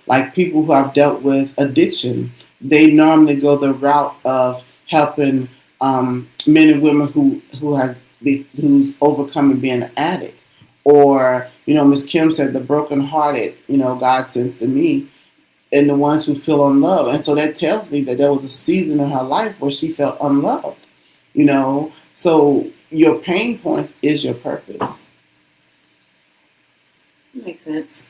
Like people who have dealt with addiction, they normally go the route of helping men and women who's overcoming being an addict. Or, Ms. Kim said, the brokenhearted, God sends to me, and the ones who feel unloved. And so that tells me that there was a season in her life where she felt unloved, So your pain point is your purpose. Makes sense.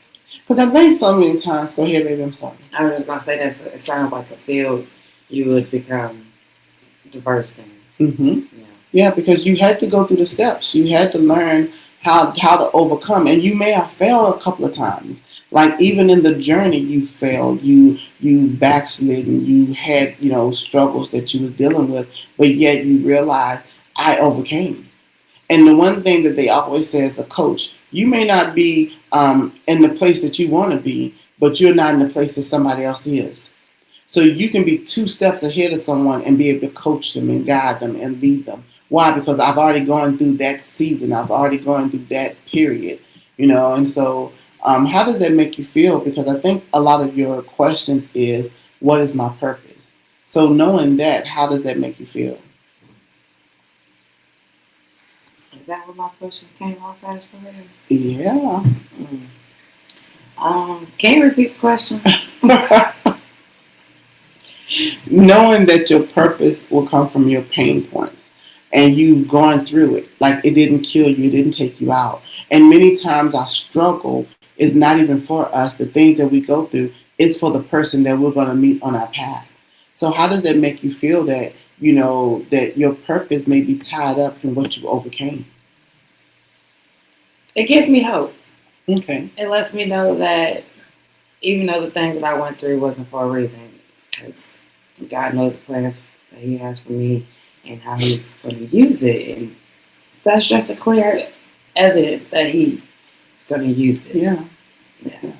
Because I think so many times, go ahead, baby, I'm sorry. I was just going to say that it sounds like a field you would become diverse in. Mm-hmm. Yeah, because you had to go through the steps. You had to learn how to overcome. And you may have failed a couple of times. Like, even in the journey, you failed, you backslidden, you had, struggles that you was dealing with, but yet you realized, I overcame. And the one thing that they always say as a coach, you may not be in the place that you want to be, but you're not in the place that somebody else is. So you can be 2 steps ahead of someone and be able to coach them and guide them and lead them. Why? Because I've already gone through that season. I've already gone through that period, and so how does that make you feel? Because I think a lot of your questions is, what is my purpose? So knowing that, how does that make you feel? Is that what my questions came off as for real? Yeah. Can you repeat the question? Knowing that your purpose will come from your pain points and you've gone through it. Like, it didn't kill you, it didn't take you out. And many times our struggle is not even for us. The things that we go through It's for the person that we're going to meet on our path. So how does that make you feel that, that your purpose may be tied up in what you overcame? It gives me hope. Okay. It lets me know that even though the things that I went through wasn't for a reason, because God knows the plans that He has for me and how He's going to use it, and that's just a clear evidence that He's going to use it. Yeah. Yeah.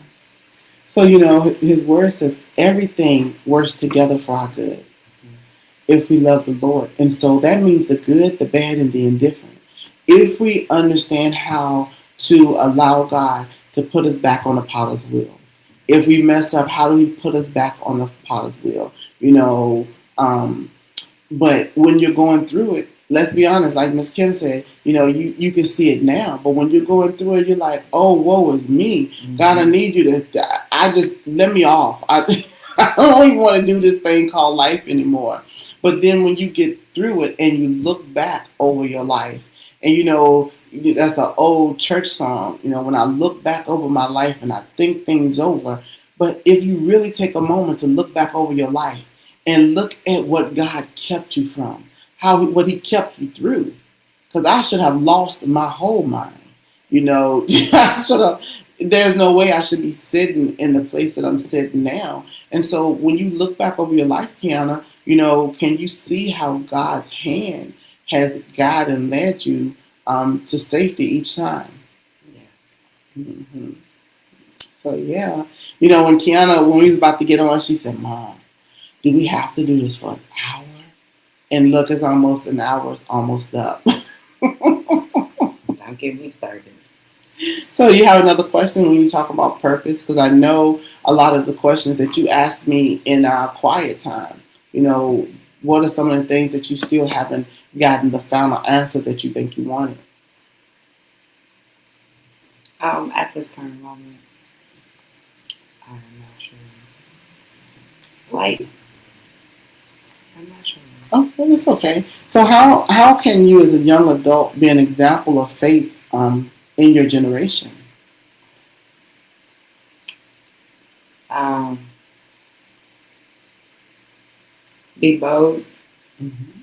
So, his word says everything works together for our good if we love the Lord. And so that means the good, the bad, and the indifferent. If we understand how to allow God to put us back on the potter's wheel. If we mess up, how do we put us back on the potter's wheel? Um, but when you're going through it, let's be honest, like Miss Kim said, you can see it now. But when you're going through it, you're like, oh, woe is me. Mm-hmm. God, I need you to, I just, let me off. I don't even want to do this thing called life anymore. But then when you get through it and you look back over your life, and that's an old church song, when I look back over my life and I think things over. But if you really take a moment to look back over your life and look at what God kept you from, what He kept you through, because I should have lost my whole mind. I should have. There's no way I should be sitting in the place that I'm sitting now. And so when you look back over your life, Kiana, can you see how God's hand has guided and led you to safety each time? Yes. Mm-hmm. So yeah, when we was about to get on, she said, "Mom, do we have to do this for an hour?" And look, it's almost an hour. It's almost up. Don't get me started. So you have another question when you talk about purpose? Because I know a lot of the questions that you asked me in our quiet time. What are some of the things that you still haven't gotten the final answer that you think you wanted? At this current moment, I'm not sure. I'm not sure. Oh, well, it's okay. So how can you, as a young adult, be an example of faith in your generation? Be bold. Mm-hmm.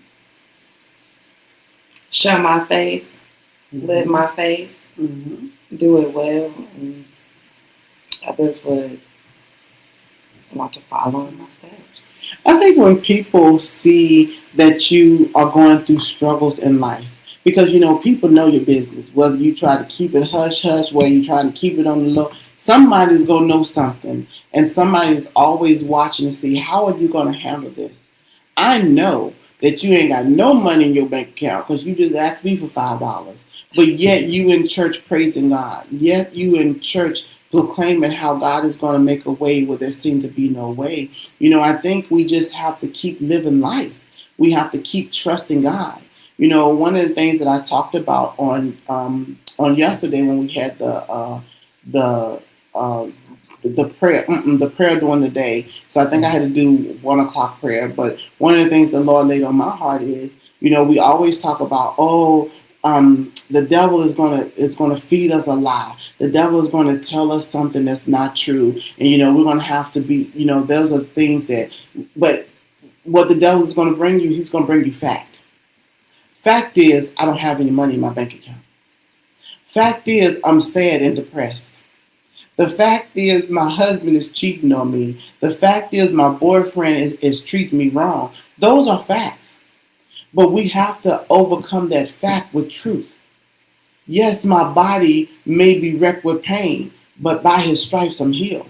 Show my faith. Mm-hmm. Live my faith. Mm-hmm. Do it well, and others would want to follow in my steps. I think when people see that you are going through struggles in life, because people know your business, whether you try to keep it hush hush, whether you try to keep it on the low, somebody's gonna know something, and somebody's always watching to see how are you gonna handle this. I know that you ain't got no money in your bank account because you just asked me for $5. But yet you in church praising God. Yet you in church proclaiming how God is going to make a way where there seemed to be no way. I think we just have to keep living life. We have to keep trusting God. One of the things that I talked about on yesterday when we had the the prayer during the day. So I think I had to do 1 o'clock prayer. But one of the things the Lord laid on my heart is, we always talk about, the devil is gonna feed us a lie. The devil is gonna tell us something that's not true, and we're gonna have to be, those are things that. But what the devil is gonna bring you, he's gonna bring you fact. Fact is, I don't have any money in my bank account. Fact is, I'm sad and depressed. The fact is, my husband is cheating on me. The fact is, my boyfriend is treating me wrong. Those are facts. But we have to overcome that fact with truth. Yes, my body may be wrecked with pain, but by His stripes I'm healed.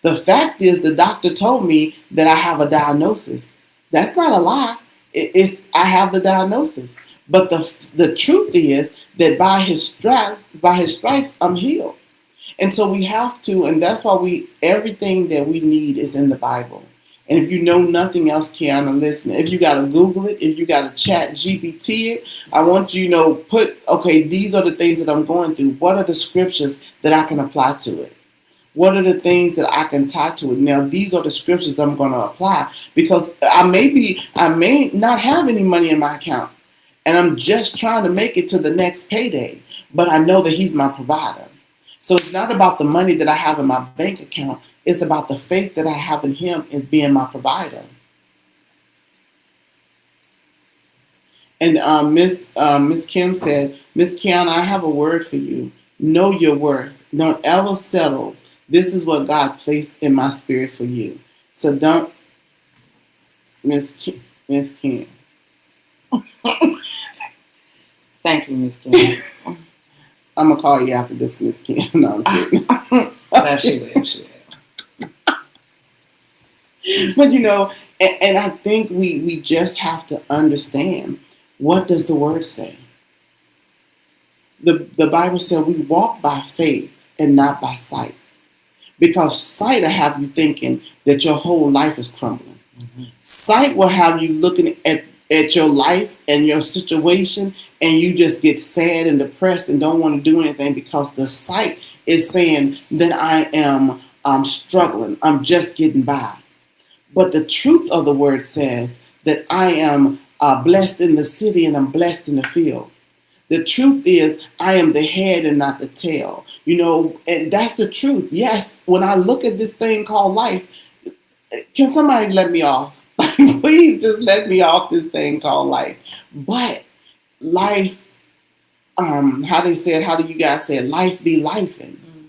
The fact is, the doctor told me that I have a diagnosis. That's not a lie. I have the diagnosis. But the truth is that by His stripes I'm healed. And so we have to, and that's why everything that we need is in the Bible. And if you know nothing else, Kiana, listen, if you got to Google it, if you got to chat GPT it, I want you to okay, these are the things that I'm going through. What are the scriptures that I can apply to it? What are the things that I can tie to it? Now, these are the scriptures that I'm going to apply because I may not have any money in my account and I'm just trying to make it to the next payday, but I know that He's my provider. So it's not about the money that I have in my bank account. It's about the faith that I have in Him as being my provider. And Miss Kim said, Miss Kiana, I have a word for you. Know your worth. Don't ever settle. This is what God placed in my spirit for you. So don't, Miss Kim. Thank you, Miss Kim. I'm gonna call you after this, Miss Kim. No, I'm kidding. No, she will. She will. But and I think we just have to understand, what does the word say? The Bible said we walk by faith and not by sight. Because sight will have you thinking that your whole life is crumbling. Mm-hmm. Sight will have you looking at your life and your situation, and you just get sad and depressed and don't want to do anything, because the sight is saying that I am struggling. I'm just getting by. But the truth of the word says that I am blessed in the city and I'm blessed in the field. The truth is, I am the head and not the tail. And that's the truth. Yes, when I look at this thing called life, can somebody let me off? Please just let me off this thing called life. But life, how do you guys say it? Life be lifing. Mm-hmm.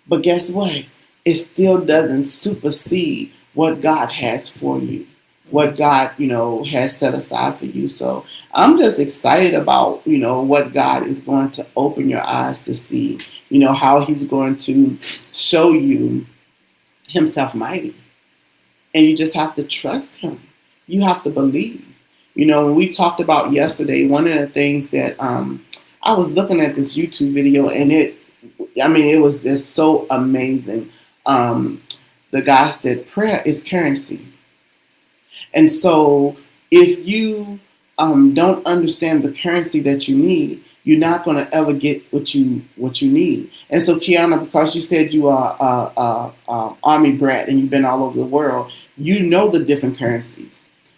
But guess what? It still doesn't supersede what God has for you, what God, has set aside for you. So I'm just excited about, what God is going to open your eyes to see, how He's going to show you Himself mighty. And you just have to trust Him. You have to believe. When we talked about yesterday, one of the things that I was looking at this YouTube video, and it was just so amazing. The guy said prayer is currency. And so if you don't understand the currency that you need, you're not going to ever get what you need. And so, Kiana, because you said you are Army brat and you've been all over the world, you know the different currencies.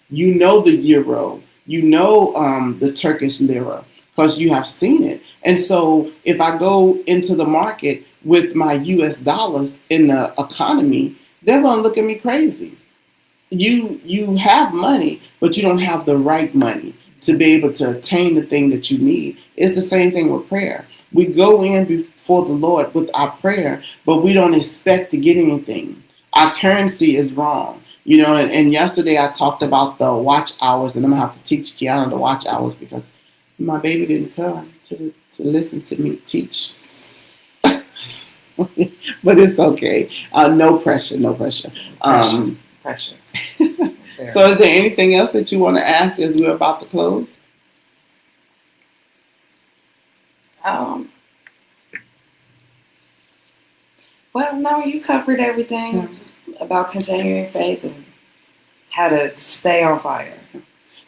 You know the euro. You know the Turkish lira, because you have seen it. And so if I go into the market with my US dollars in the economy, they're going to look at me crazy. You have money, but you don't have the right money to be able to attain the thing that you need. It's the same thing with prayer. We go in before the Lord with our prayer, but we don't expect to get anything. Our currency is wrong. And yesterday I talked about the watch hours, and I'm going to have to teach Kiana the watch hours because my baby didn't come to listen to me teach. But it's okay. No pressure. Pressure. So is there anything else that you want to ask as we're about to close? Well, no, you covered everything about continuing faith and how to stay on fire.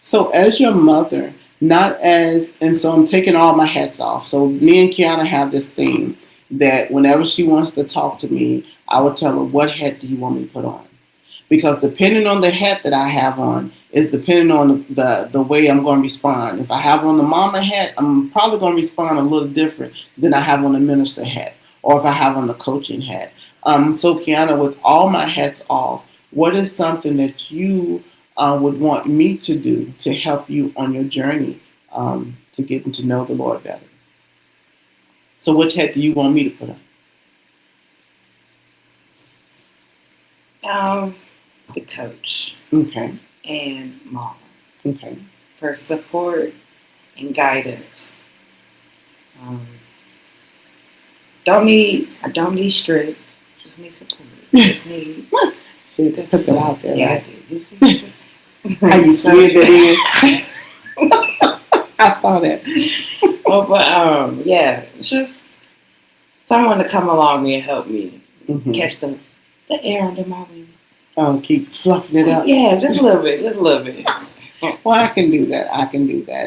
So as your mother, and so I'm taking all my hats off. So me and Kiana have this thing that whenever she wants to talk to me, I would tell her, what hat do you want me to put on? Because depending on the hat that I have on is depending on the way I'm going to respond. If I have on the mama hat, I'm probably going to respond a little different than I have on the minister hat, or if I have on the coaching hat. So Kiana, with all my hats off, what is something that you would want me to do to help you on your journey to getting to know the Lord better? So which hat do you want me to put on? The coach. Okay. And mom. Okay. For support and guidance. I don't need scripts. Just need support. Just need. So you can put that out there. Yeah, right? I do. How you slid that in? I saw that. But just someone to come along me and help me catch the air under my wings. Oh, keep fluffing it up. Yeah, just a little bit. Well, I can do that.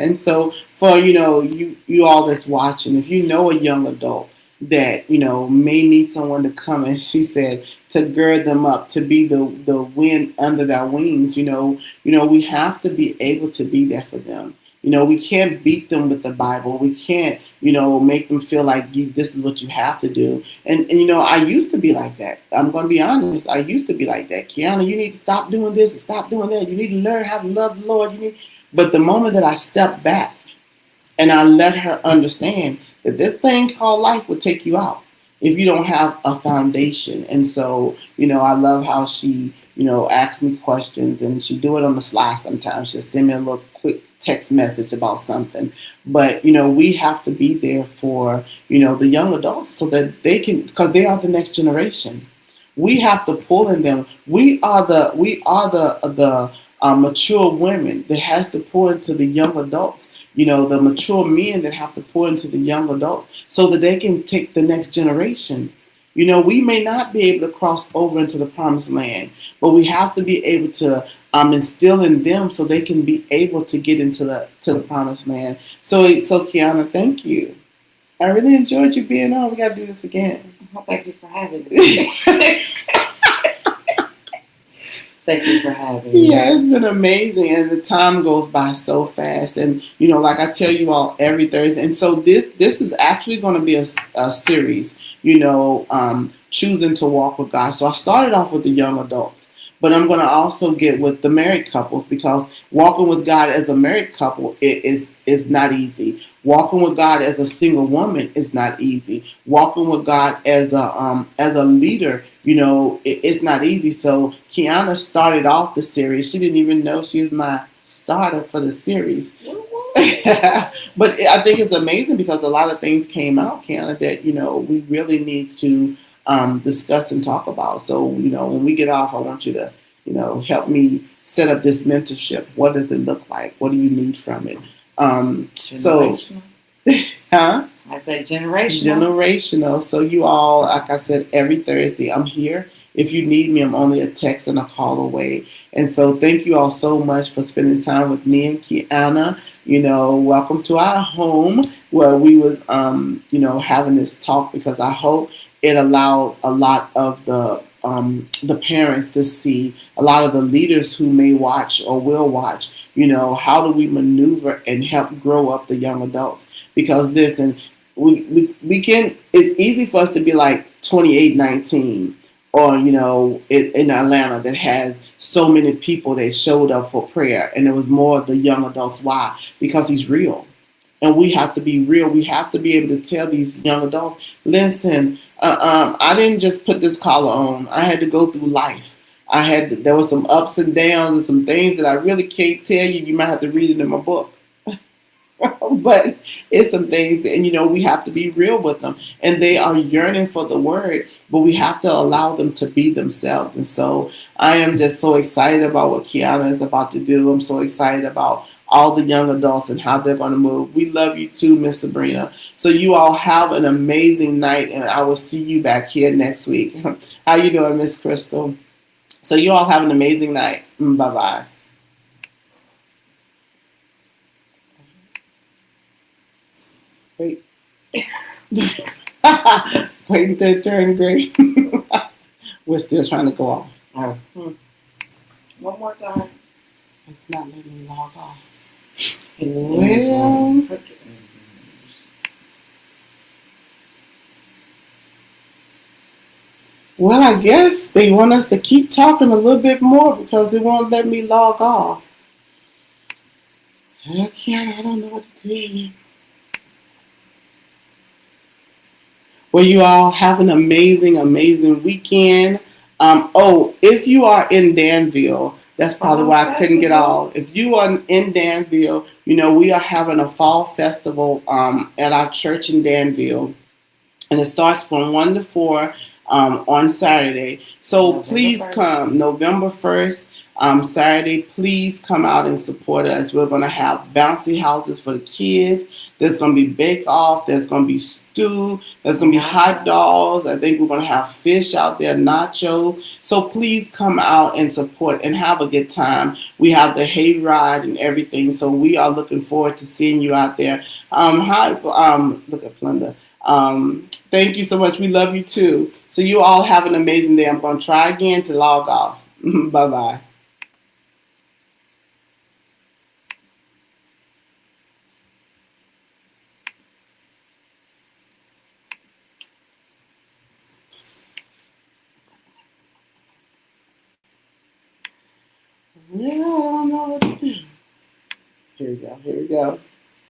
And so for, you all that's watching, if you know a young adult that, may need someone to come, and she said, to gird them up, to be the wind under their wings, we have to be able to be there for them. We can't beat them with the Bible. We can't, make them feel like this is what you have to do. And I used to be like that. I'm going to be honest. I used to be like that. Kiana, you need to stop doing this and stop doing that. You need to learn how to love the Lord. But the moment that I stepped back and I let her understand that this thing called life will take you out if you don't have a foundation. And so, I love how she, asks me questions, and she do it on the sly sometimes. She'll send me a little quick text message about something. But, we have to be there for, the young adults so that they can, because they are the next generation. We have to pull in them. We are the mature women that has to pour into the young adults. The mature men that have to pour into the young adults so that they can take the next generation. We may not be able to cross over into the promised land, but we have to be able to instill in them so they can be able to get into the promised land. So Kiana, thank you. I really enjoyed you being on. We got to do this again. Well, thank you for having me. Thank you for having me. Yeah, it's been amazing, and the time goes by so fast. And like I tell you all every Thursday, and so this is actually going to be a series. Choosing to walk with God. So I started off with the young adults, but I'm going to also get with the married couples, because walking with God as a married couple is not easy. Walking with God as a single woman is not easy. Walking with God as a leader, it's not easy. So Kiana started off the series. She didn't even know she was my starter for the series. But I think it's amazing because a lot of things came out, Kiana, that we really need to discuss and talk about. So when we get off, I want you to help me set up this mentorship. What does it look like? What do you need from it? So, huh? I said generational. Generational. So you all, like I said, every Thursday I'm here. If you need me, I'm only a text and a call away. And so thank you all so much for spending time with me and Kiana. Welcome to our home where we was, having this talk, because I hope it allowed a lot of the parents to see, a lot of the leaders who may watch or will watch, how do we maneuver and help grow up the young adults? Because listen, we can, it's easy for us to be like 2819 or, in Atlanta that has so many people that showed up for prayer, and it was more of the young adults. Why? Because he's real. And we have to be real. We have to be able to tell these young adults, listen, I didn't just put this collar on. I had to go through life. There were some ups and downs and some things that I really can't tell you. You might have to read it in my book. But it's some things that, and we have to be real with them. And they are yearning for the word, but we have to allow them to be themselves. And so I am just so excited about what Kiana is about to do. I'm so excited about all the young adults and how they're going to move. We love you too, Miss Sabrina. So you all have an amazing night, and I will see you back here next week. How you doing, Miss Crystal? So you all have an amazing night. Bye-bye. Wait. Waiting to turn gray. We're still trying to go off. Oh. One more time. It's not letting me log off. Well, I guess they want us to keep talking a little bit more because they won't let me log off. I don't know what to do. Well, you all have an amazing, amazing weekend. If you are in Danville, that's probably why I couldn't get off. If you are in Danville, we are having a fall festival at our church in Danville. And it starts from 1 to 4 on Saturday. So please come November 1st, Saturday. Please come out and support us. We're going to have bouncy houses for the kids. There's going to be bake-off. There's going to be stew. There's going to be hot dogs. I think we're going to have fish out there, nachos. So please come out and support and have a good time. We have the hay ride and everything. So we are looking forward to seeing you out there. Look at Linda. Thank you so much. We love you too. So you all have an amazing day. I'm going to try again to log off. Bye-bye. Yeah, I don't know what to do. Here we go. Here we go.